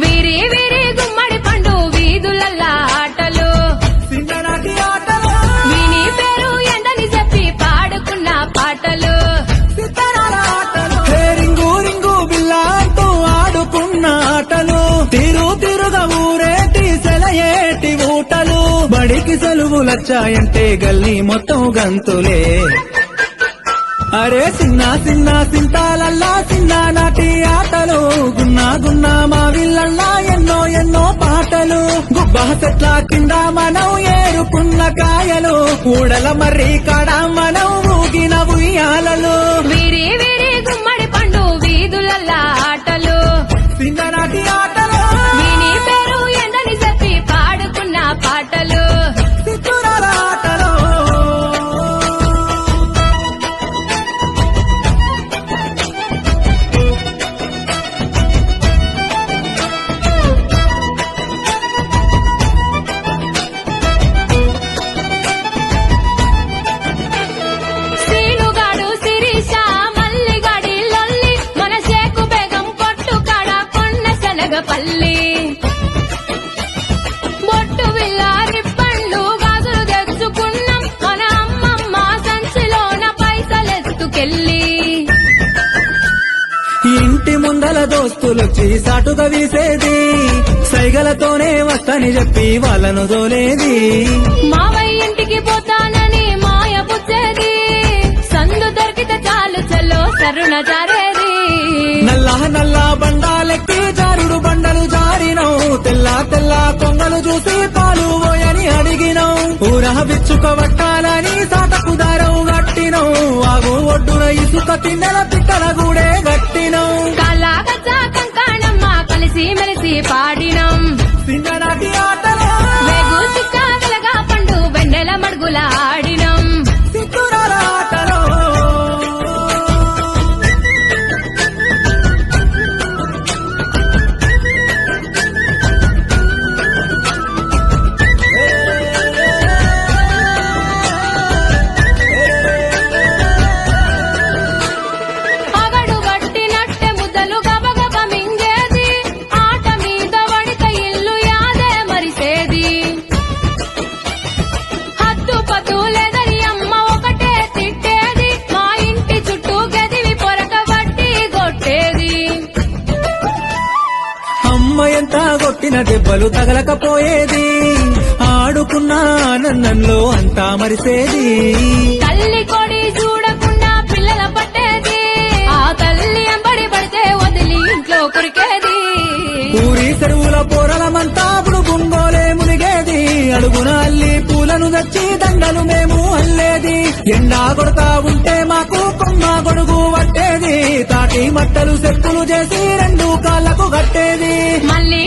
వీరి వీరి గుమ్మడి పండు వీధులల్లా ఆటలు చిన్ననాటి ఆటలు విని పేరు ఎండని చెప్పి పాడుకున్న పాటలు సితారాల ఆటలు హే రింగు రింగు బిల్లా అంటూ ఆడుకున్న ఆటలు తిరుగా ఊరేటి సెలయేటి ఊటలు బడికి సెలవులొచ్చాయంటే గల్లీ మొత్తం గంతులే అరే చిన్న చిన్న సింతాలల్లా చిన్ననాటి ఆటలు గున్నా మా విల్లల్లా ఎన్నో పాటలు గుబ్బా చెట్ల కింద మనం ఏరుకున్న కాయలు ఊడల మర్రి కాడ మనం ఊగిన ఉయ్యాలలు వీరి వీరి గుమ్మడి పండు వీధులల్లా ఆటలు చిన్ననాటి ఆటలు విని పేరు ఎండని చెప్పి పాడుకున్న పాటలు సితారాల ఆటలు సీనుగాడు శిరీష మల్లిగాడి లొల్లి మన షేకు బేగం కొట్టు కాడ కొన్న శనగపల్లి బొట్టు విల్లారి పండ్లు గాజులు తెచ్చుకున్నాం మన అమ్మమ్మ సంచిలోన పైసలెత్తుకెళ్ళి ఇంటి ముందల దోస్తులొచ్చి సాటుగా వీసేది సైగలతోనే వస్తని చెప్పి వాళ్ళను దోలేది మావయ్య ఇంటికి పోతానని మాయ పుచ్చేది సందు దొరికితే చాలు చల్లో సరుణ జారేది నల్ల బండాలెక్కి జారుడు బండలు జారినవు తెల్ల కొంగలు చూసి పాలు పోయని అడిగినవు ఊరహ బిచ్చుకబట్టాలని సాటకు దారవు గట్టినవు ఆగు ఒడ్డున ఇసుక తిన్నెల పిట్టల గూడే గట్టినవు కళాగచ్చా కంకాణమ్మ కలిసి మెలిసి పాడినం చిన్ననాటి ఆటలు వేగు చుక్క వెలగా పండు వెన్నెల మడుగుల ఆడినం సితారాల ఆటలు అగడు పట్టినట్టె ముద్దలు గబగబ మింగేది ఆట మీద వడిత ఇల్లు యాదే మరిసేది హద్దు పద్దు లేదని అమ్మ ఒకటే తిట్టేది మా ఇంటి చుట్టూ గదివి పొరక బట్టి కొట్టేది అమ్మ ఎంత కొట్టిన దెబ్బలు తగలకపోయేది ఆడుకున్న ఆనందంలో అంతా మరిసేది తల్లి కొడి చూడకుండా పిల్లల పట్టేది ఆ తల్లి ఎంబడి పడితే వదిలి ఇంట్లో కురికేది ఊరి చెరువుల పోరలమంతా అప్పుడు గుంగోలే మునిగేది అడుగున అల్లి పూలను తెచ్చి దండలు మేము అల్లేది ఎండా కొడతా ఉంటే మాకు కొమ్మ గొడుగు పట్టేది తాటి మట్టలు చెప్పులు చేసి రెండు కాళ్ళకు కట్టేది మళ్ళీ